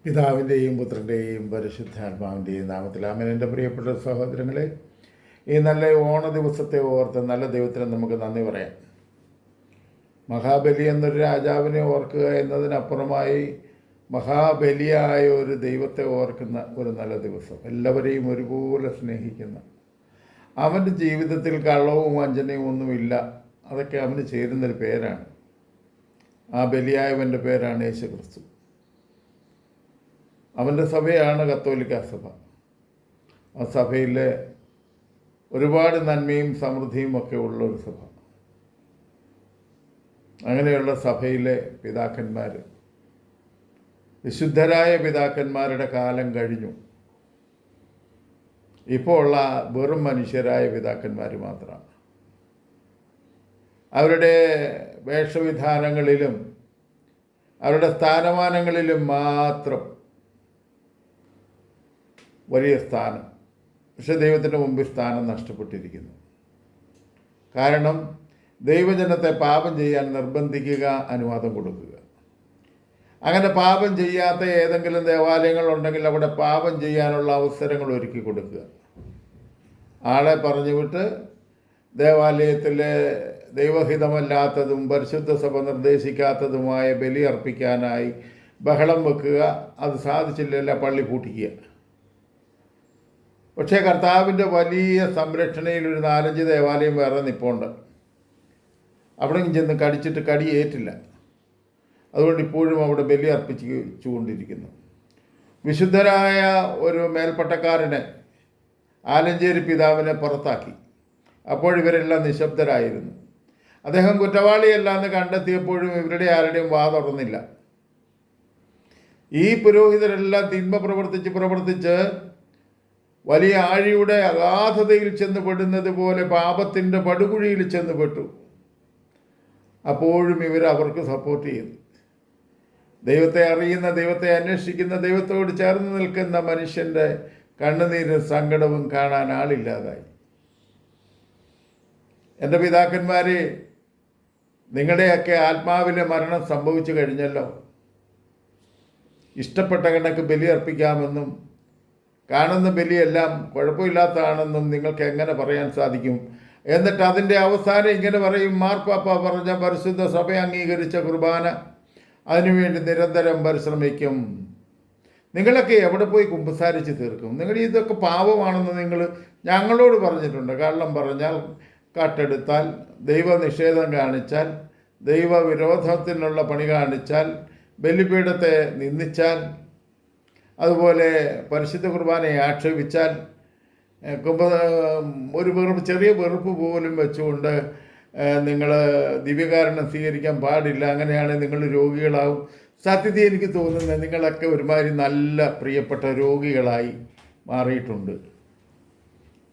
പിതാവിൻ്റെയും പുത്രൻ്റെയും പരിശുദ്ധാത്മാവിൻ്റെയും നാമത്തിൽ ആമേൻ. എൻ്റെ പ്രിയപ്പെട്ട സഹോദരങ്ങളെ, ഈ നല്ല ഓണ ദിവസത്തെ ഓർത്ത് നല്ല ദൈവത്തിന് നമുക്ക് നന്ദി പറയാം. മഹാബലി എന്നൊരു രാജാവിനെ ഓർക്കുക എന്നതിനപ്പുറമായി മഹാബലിയായ ഒരു ദൈവത്തെ ഓർക്കുന്ന ഒരു നല്ല ദിവസം, എല്ലാവരെയും ഒരുപോലെ സ്നേഹിക്കുന്ന, അവൻ്റെ ജീവിതത്തിൽ കള്ളവും വഞ്ചനയും ഒന്നുമില്ല, അതൊക്കെ അവന് ചേരുന്നൊരു പേരാണ്. ആ ബലിയായവൻ്റെ പേരാണ് യേശു ക്രിസ്തു. അവൻ്റെ സഭയാണ് കത്തോലിക്ക സഭ. ആ സഭയിൽ ഒരുപാട് നന്മയും സമൃദ്ധിയും ഒക്കെ ഉള്ളൊരു സഭ. അങ്ങനെയുള്ള സഭയിലെ പിതാക്കന്മാർ, വിശുദ്ധരായ പിതാക്കന്മാരുടെ കാലം കഴിഞ്ഞു. ഇപ്പോൾ ഉള്ള വെറും മനുഷ്യരായ പിതാക്കന്മാർ മാത്രമാണ്. അവരുടെ വേഷവിധാനങ്ങളിലും അവരുടെ സ്ഥാനമാനങ്ങളിലും മാത്രം വലിയ സ്ഥാനം, പക്ഷെ ദൈവത്തിൻ്റെ മുമ്പിൽ സ്ഥാനം നഷ്ടപ്പെട്ടിരിക്കുന്നു. കാരണം ദൈവജനത്തെ പാപം ചെയ്യാൻ നിർബന്ധിക്കുക, അനുവാദം കൊടുക്കുക. അങ്ങനെ പാപം ചെയ്യാത്ത ഏതെങ്കിലും ദേവാലയങ്ങളുണ്ടെങ്കിൽ അവിടെ പാപം ചെയ്യാനുള്ള അവസരങ്ങൾ ഒരുക്കി കൊടുക്കുക. ആളെ പറഞ്ഞു വിട്ട് ദേവാലയത്തിലെ ദൈവഹിതമല്ലാത്തതും പരിശുദ്ധ സഭ നിർദ്ദേശിക്കാത്തതുമായ ബലി അർപ്പിക്കാനായി ബഹളം വെക്കുക. അത് സാധിച്ചില്ല, പള്ളി പൂട്ടിക്കുക. പക്ഷേ കർത്താവിൻ്റെ വലിയ സംരക്ഷണയിൽ ഒരു 4-5 ദേവാലയം വേറെ നിൽപ്പുണ്ട്. അവിടെ ചെന്ന് കടിച്ചിട്ട് കടിയേറ്റില്ല. അതുകൊണ്ട് ഇപ്പോഴും അവിടെ ബലി അർപ്പിച്ചുകൊണ്ടിരിക്കുന്നു. വിശുദ്ധരായ ഒരു മേൽപ്പട്ടക്കാരനെ, ആലഞ്ചേരി പിതാവിനെ പുറത്താക്കി. അപ്പോഴിവരെല്ലാം നിശബ്ദരായിരുന്നു. അദ്ദേഹം കുറ്റവാളിയല്ല എന്ന് കണ്ടെത്തിയപ്പോഴും ഇവരുടെ ആരുടെയും വാ തുറന്നില്ല. ഈ പുരോഹിതരെല്ലാം തിന്മ പ്രവർത്തിച്ച് വലിയ ആഴിയുടെ അഗാധതയിൽ ചെന്ന് പെടുന്നത് പോലെ പാപത്തിൻ്റെ പടുകുഴിയിൽ ചെന്ന് പെട്ടു. അപ്പോഴും അവർക്ക് സപ്പോർട്ട് ചെയ്തു. ദൈവത്തെ അറിയുന്ന, ദൈവത്തെ അന്വേഷിക്കുന്ന, ദൈവത്തോട് ചേർന്ന് നിൽക്കുന്ന മനുഷ്യൻ്റെ കണ്ണുനീരും സങ്കടവും കാണാൻ ആളില്ലാതായി. എൻ്റെ പിതാക്കന്മാരെ, നിങ്ങളുടെയൊക്കെ ആത്മാവിലെ മരണം സംഭവിച്ചു കഴിഞ്ഞല്ലോ. ഇഷ്ടപ്പെട്ട കണക്ക് ബലി അർപ്പിക്കാമെന്നും കാണുന്ന ബലിയെല്ലാം കുഴപ്പമില്ലാത്തതാണെന്നും നിങ്ങൾക്ക് എങ്ങനെ പറയാൻ സാധിക്കും? എന്നിട്ട് അതിൻ്റെ അവസാനം ഇങ്ങനെ പറയും, മാർപ്പാപ്പ പറഞ്ഞ പരിശുദ്ധ സഭ അംഗീകരിച്ച കുർബാന, അതിനുവേണ്ടി നിരന്തരം പരിശ്രമിക്കും. നിങ്ങളൊക്കെ എവിടെ പോയി കുമ്പസാരിച്ച് തീർക്കും? നിങ്ങൾ ഇതൊക്കെ പാപമാണെന്ന് നിങ്ങൾ ഞങ്ങളോട് പറഞ്ഞിട്ടുണ്ട്. കള്ളം പറഞ്ഞാൽ, കട്ടെടുത്താൽ, ദൈവനിഷേധം കാണിച്ചാൽ, ദൈവവിരോധത്തിനുള്ള പണി കാണിച്ചാൽ, ബലിപീഠത്തെ നിന്ദിച്ചാൽ, അതുപോലെ പരിശുദ്ധ കുർബാനയെ ആക്ഷേപിച്ചാൽ, ഒരു ചെറിയ വെറുപ്പ് പോലും വെച്ചുകൊണ്ട് നിങ്ങൾ ദിവ്യകാരുണ്യം സ്വീകരിക്കാൻ പാടില്ല, അങ്ങനെയാണ് നിങ്ങൾ രോഗികളാവും. സത്യത്തിൽ എനിക്ക് തോന്നുന്നത് നിങ്ങളൊക്കെ ഒരുമാതിരി നല്ല പ്രിയപ്പെട്ട രോഗികളായി മാറിയിട്ടുണ്ട്.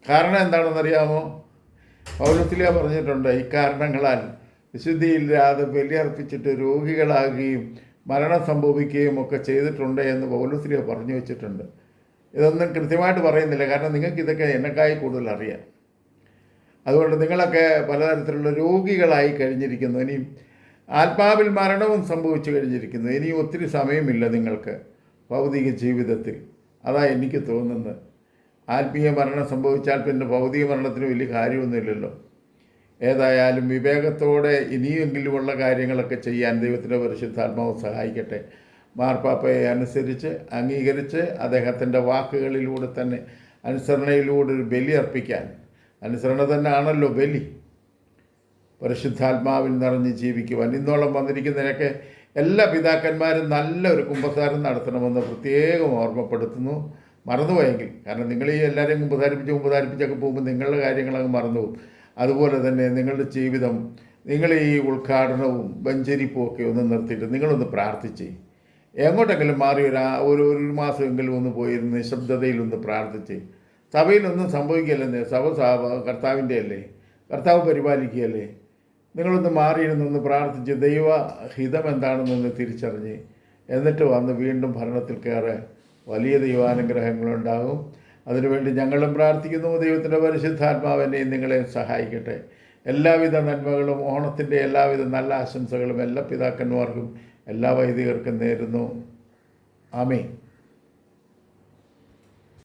കാരണം എന്താണെന്നറിയാമോ? പൗലോസ്ലീഹ പറഞ്ഞിട്ടുണ്ട്, ഇക്കാരണങ്ങളാൽ വിശുദ്ധിയില്ലാതെ ബലിയർപ്പിച്ചിട്ട് രോഗികളാകുകയും മരണം സംഭവിക്കുകയും ഒക്കെ ചെയ്തിട്ടുണ്ട് എന്ന് പൗലോസ്ലീഹ പറഞ്ഞു വെച്ചിട്ടുണ്ട്. ഇതൊന്നും കൃത്യമായിട്ട് പറയുന്നില്ല, കാരണം നിങ്ങൾക്ക് ഇതൊക്കെ എന്നെക്കായി കൂടുതൽ അറിയാം. അതുകൊണ്ട് നിങ്ങളൊക്കെ പലതരത്തിലുള്ള രോഗികളായി കഴിഞ്ഞിരിക്കുന്നു. ഇനിയും ആത്മാവിൽ മരണവും സംഭവിച്ചു കഴിഞ്ഞിരിക്കുന്നു. ഇനിയും ഒത്തിരി സമയമില്ല നിങ്ങൾക്ക് ഭൗതിക ജീവിതത്തിൽ. അതാ എനിക്ക് തോന്നുന്നത്. ആത്മീയ മരണം സംഭവിച്ചാൽ പിന്നെ ഭൗതിക മരണത്തിന് വലിയ കാര്യമൊന്നുമില്ലല്ലോ. ഏതായാലും വിവേകത്തോടെ ഇനിയെങ്കിലുമുള്ള കാര്യങ്ങളൊക്കെ ചെയ്യാൻ ദൈവത്തിൻ്റെ പരിശുദ്ധാത്മാവ് സഹായിക്കട്ടെ. മാർപ്പാപ്പയെ അനുസരിച്ച്, അംഗീകരിച്ച്, അദ്ദേഹത്തിൻ്റെ വാക്കുകളിലൂടെ തന്നെ, അനുസരണയിലൂടെ ഒരു ബലി അർപ്പിക്കാൻ, അനുസരണ തന്നെ ആണല്ലോ ബലി, പരിശുദ്ധാത്മാവിൽ നിറഞ്ഞ് ജീവിക്കുവാൻ ഇന്നോളം വന്നിരിക്കുന്നതിനൊക്കെ എല്ലാ പിതാക്കന്മാരും നല്ലൊരു കുമ്പസാരം നടത്തണമെന്ന് പ്രത്യേകം ഓർമ്മപ്പെടുത്തുന്നു. മറന്നുപോയെങ്കിൽ, കാരണം നിങ്ങൾ ഈ എല്ലാവരെയും കുമ്പസാരിപ്പിച്ചൊക്കെ പോകുമ്പോൾ നിങ്ങളുടെ കാര്യങ്ങളങ്ങ് മറന്നുപോകും. അതുപോലെ തന്നെ നിങ്ങളുടെ ജീവിതം, നിങ്ങൾ ഈ ഉദ്ഘാടനവും വെഞ്ചരിപ്പും ഒക്കെ ഒന്ന് നിർത്തിയിട്ട് നിങ്ങളൊന്ന് പ്രാർത്ഥിച്ച് എങ്ങോട്ടെങ്കിലും മാറി ഒരു മാസമെങ്കിലും ഒന്ന് പോയിരുന്ന് നിശബ്ദതയിലൊന്ന് പ്രാർത്ഥിച്ച്. സഭയിലൊന്നും സംഭവിക്കില്ലെന്നേ, സഭ കർത്താവിൻ്റെ അല്ലേ, കർത്താവ് പരിപാലിക്കുകയല്ലേ. നിങ്ങളൊന്ന് മാറിയിരുന്നൊന്ന് പ്രാർത്ഥിച്ച് ദൈവഹിതം എന്താണെന്നൊന്ന് തിരിച്ചറിഞ്ഞ് എന്നിട്ട് വന്ന് വീണ്ടും ഭരണത്തിൽ കയറി വലിയ ദൈവാനുഗ്രഹങ്ങളുണ്ടാകും. അതിനുവേണ്ടി ഞങ്ങളും പ്രാർത്ഥിക്കുന്നു. ദൈവത്തിൻ്റെ പരിശുദ്ധാത്മാവിനെയും നിങ്ങളെയും സഹായിക്കട്ടെ. എല്ലാവിധ നന്മകളും, ഓണത്തിൻ്റെ എല്ലാവിധ നല്ല ആശംസകളും എല്ലാ പിതാക്കന്മാർക്കും എല്ലാ വൈദികർക്കും നേരുന്നു. ആമേൻ.